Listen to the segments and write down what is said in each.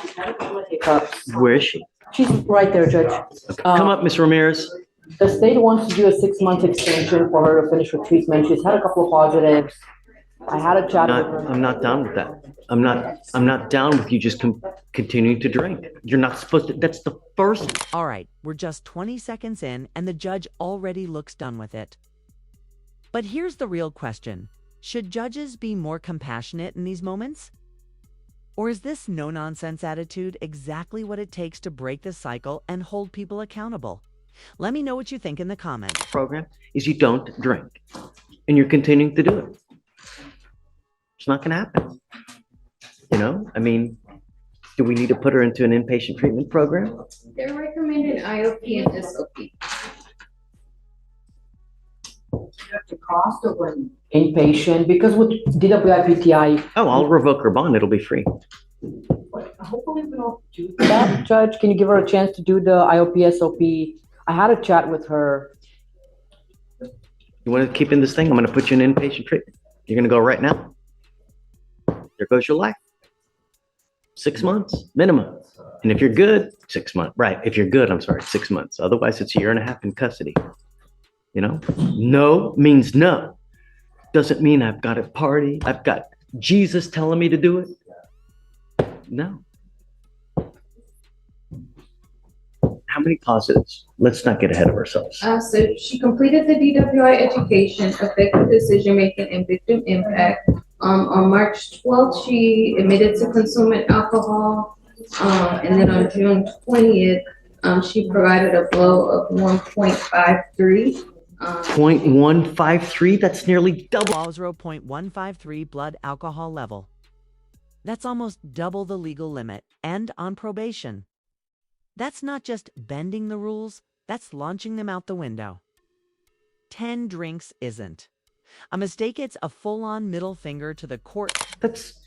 She's had a couple of hiccups. Where is she? She's right there, Judge. Okay. Come up, Ms. Ramirez. The state wants to do a 6-month extension for her to finish her treatment. She's had a couple of positives. I had a chat with her. I'm not down with that. I'm not down with you just continuing to drink. You're not supposed to. That's the first. All right, we're just 20 seconds in and the judge already looks done with it. But here's the real question. Should judges be more compassionate in these moments? Or is this no-nonsense attitude exactly what it takes to break the cycle and hold people accountable? Let me know what you think in the comments. Program is you don't drink, and you're continuing to do it. It's not going to happen. You know, I mean, do we need to put her into an inpatient treatment program? They're recommending IOP and SOP. The cost of an inpatient, because with DWI-PTI. Oh, I'll revoke her bond. It'll be free. Hopefully we don't do that. Judge, can you give her a chance to do the IOP, SOP? I had a chat with her. You want to keep in this thing? I'm going to put you in inpatient treatment. You're going to go right now. There goes your life. 6 months minimum. And if you're good, 6 months. Right. If you're good, I'm sorry, 6 months. Otherwise, it's a year and a half in custody. You know, no means no. Doesn't mean I've got a party. I've got Jesus telling me to do it. No. How many positives? Let's not get ahead of ourselves. So she completed the DWI education, effective decision-making, and victim impact. On March 12th, she admitted to consuming alcohol. And then on June 20th, she provided a blow of 1.53. 0.153, that's nearly double. 0.153 blood alcohol level. That's almost double the legal limit and on probation. That's not just bending the rules, that's launching them out the window. 10 drinks isn't. A mistake, it's a full-on middle finger to the court. That's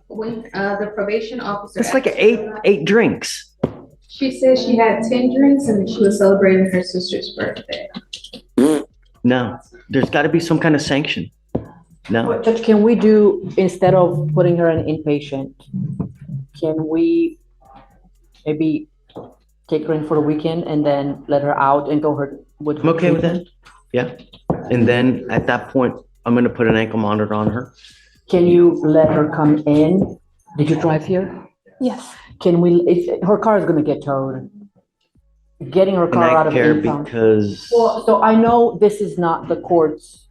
when the probation officer. That's like eight drinks. She said she had 10 drinks and she was celebrating her sister's birthday. No, there's got to be some kind of sanction. No. Judge, can we do, instead of putting her in inpatient, can we maybe take her in for the weekend and then let her out and go her with her I'm okay with that. Yeah. And then at that point, I'm going to put an ankle monitor on her. Can you let her come in? Did you drive here? Yes. Can we, her car is going to get towed. Getting her car out of impound. Because Well, so I know this is not the court's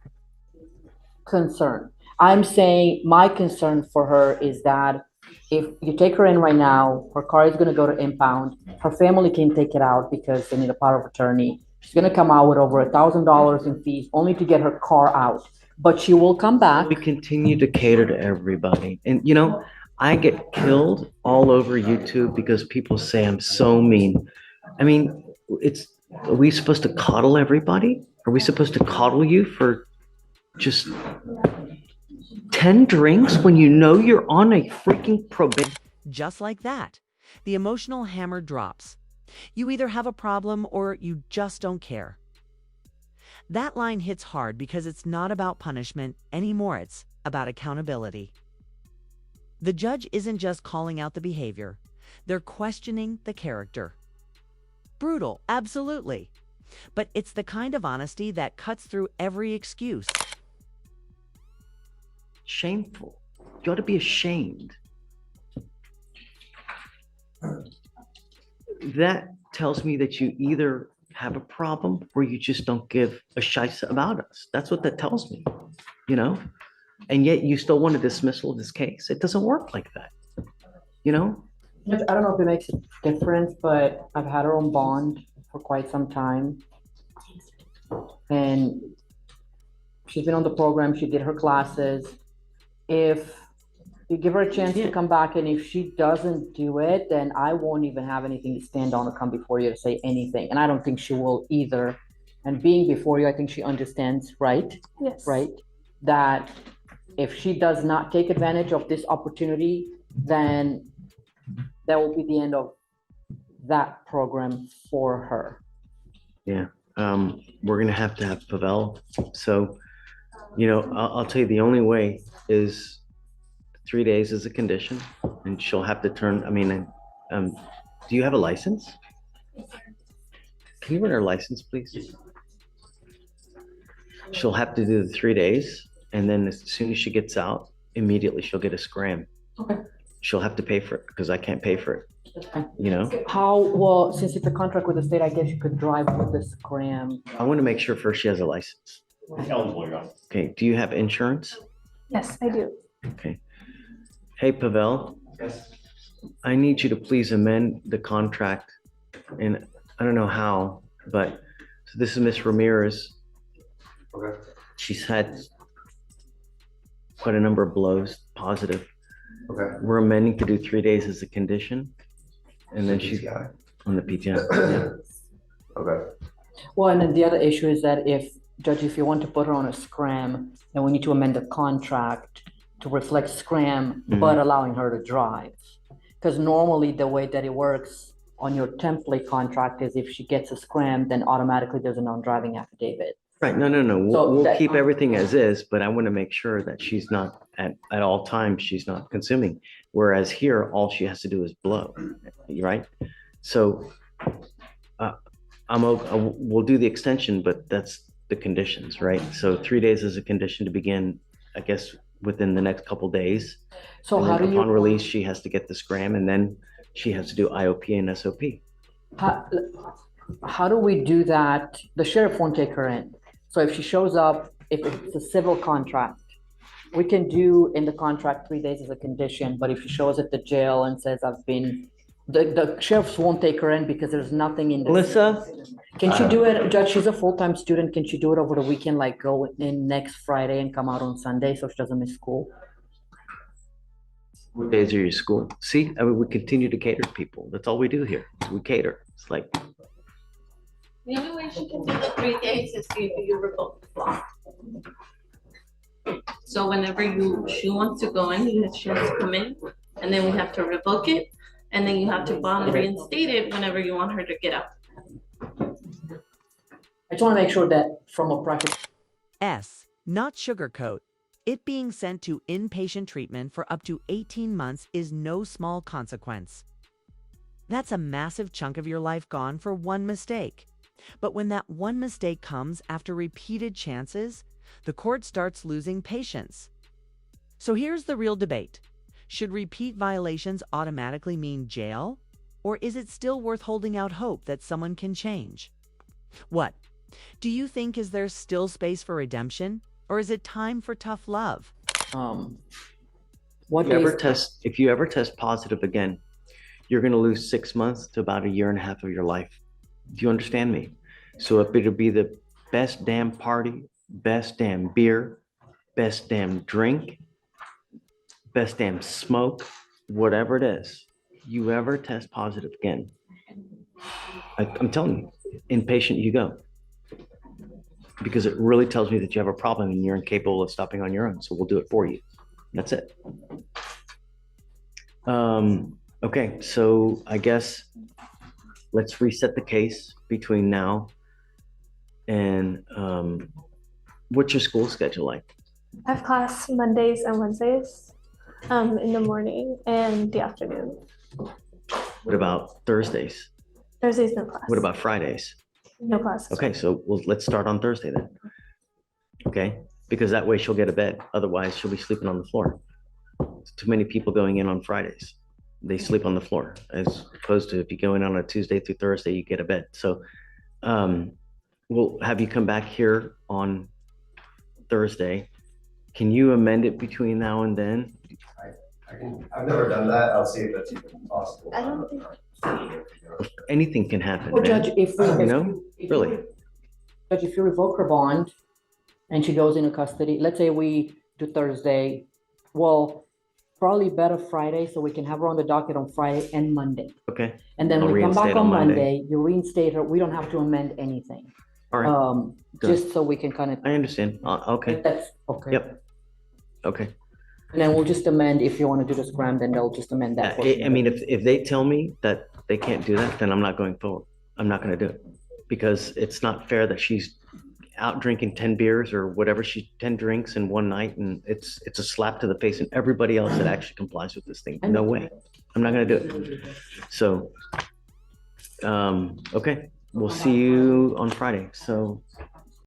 concern. I'm saying my concern for her is that if you take her in right now, her car is going to go to impound. Her family can take it out because they need a power of attorney. She's going to come out with over $1,000 in fees only to get her car out. But she will come back. we continue to cater to everybody. And, you know, I get killed all over YouTube because people say I'm so mean. I mean, are we supposed to coddle everybody? Are we supposed to coddle you for just 10 drinks when you know you're on a freaking probation? Just like that, the emotional hammer drops. You either have a problem or you just don't care. That line hits hard because it's not about punishment anymore. It's about accountability. The judge isn't just calling out the behavior. They're questioning the character. Brutal, absolutely. But it's the kind of honesty that cuts through every excuse. Shameful. You ought to be ashamed. That tells me that you either have a problem or you just don't give a shice about us. That's what that tells me, you know? And yet you still want a dismissal of this case. It doesn't work like that, you know? I don't know if it makes a difference, but I've had her on bond for quite some time. And she's been on the program. She did her classes. If you give her a chance to come back, and if she doesn't do it, then I won't even have anything to stand on or come before you to say anything. And I don't think she will either. And being before you, I think she understands, right? Yes. Right? That if she does not take advantage of this opportunity, then that will be the end of that program for her. Yeah. We're going to have Pavel. So, you know, I'll tell you the only way is 3 days as a condition, and she'll have to turn, I mean, do you have a license? Can you run her license, please? She'll have to do the 3 days, and then as soon as she gets out, immediately she'll get a scram. Okay. She'll have to pay for it because I can't pay for it, That's fine. you know? How, well, since it's a contract with the state, I guess you could drive with the scram. I want to make sure first she has a license. Okay, do you have insurance? Yes, I do. Okay. Hey, Pavel. Yes. I need you to please amend the contract, and I don't know how, but so this is Miss Ramirez. Okay. She's had quite a number of blows, positive. Okay. We're amending to do 3 days as a condition, and then she's PTI. on the PTI. Yeah. Okay. Well, and then the other issue is that Judge, if you want to put her on a scram, then we need to amend the contract to reflect scram, but allowing her to drive. Because normally the way that it works on your template contract is if she gets a scram, then automatically there's a non-driving affidavit. Right. No. So We'll that- keep everything as is, but I want to make sure that she's not at all times, she's not consuming. Whereas here, all she has to do is blow, right? So we'll do the extension, but that's the conditions, right? So 3 days is a condition to begin, I guess, within the next couple days. So And how then do you? upon release, she has to get the scram, and then she has to do IOP and SOP. How do we do that? The sheriff won't take her in. So if she shows up, if it's a civil contract, we can do in the contract 3 days as a condition, but if she shows at the jail and says, the sheriffs won't take her in because there's nothing in. Melissa? Can she do it, Judge, she's a full-time student, can she do it over the weekend, like go in next Friday and come out on Sunday so she doesn't miss school? What days are your school? See, I mean, we continue to cater to people. That's all we do here. We cater. It's like, The only way she can do the 3 days is if you revoke the law. So whenever she wants to go in, she has to come in, and then we have to revoke it, and then you have to bond reinstate it whenever you want her to get out. I just want to make sure that from a practice. S, not sugarcoat. It being sent to inpatient treatment for up to 18 months is no small consequence. That's a massive chunk of your life gone for one mistake. But when that one mistake comes after repeated chances, the court starts losing patience. So here's the real debate. Should repeat violations automatically mean jail? Or is it still worth holding out hope that someone can change? What? Do you think is there still space for redemption? Or is it time for tough love? What if you ever test positive again, you're going to lose 6 months to about 1.5 years of your life. Do you understand me? So if it'll be the best damn party, best damn beer, best damn drink, best damn smoke, whatever it is, you ever test positive again, I'm telling you, inpatient you go. Because it really tells me that you have a problem and you're incapable of stopping on your own. So we'll do it for you. That's it. Okay, so I guess let's reset the case between now and what's your school schedule like? I have class Mondays and Wednesdays in the morning and the afternoon. What about Thursdays? Thursdays, no class. What about Fridays? No class. Okay, so let's start on Thursday then. Okay, because that way she'll get a bed. Otherwise, she'll be sleeping on the floor. Too many people going in on Fridays. They sleep on the floor, as opposed to if you go in on a Tuesday through Thursday, you get a bed. So we'll have you come back here on Thursday. Can you amend it between now and then? I've never done that. I'll see if that's even possible. I don't think. Anything can happen, Well, man. Judge, if we, You know, really. Judge, if you revoke her bond and she goes into custody, let's say we do Thursday, well, probably better Friday, so we can have her on the docket on Friday and Monday. Okay, And then I'll we come back reinstate on on Monday. Monday, you reinstate her, we don't have to amend anything. all right, good. Just so we can kind of, I understand. Okay, that's, okay. Yep. Okay. And then we'll just amend, if you want to do the scram, then they'll just amend that. I mean, if they tell me that they can't do that, then I'm not going forward. I'm not going to do it because it's not fair that she's out drinking 10 beers or whatever 10 drinks in one night, and it's a slap to the face, and everybody else that actually complies with this thing. No way. I'm not gonna do it. So, okay, we'll see you on Friday. So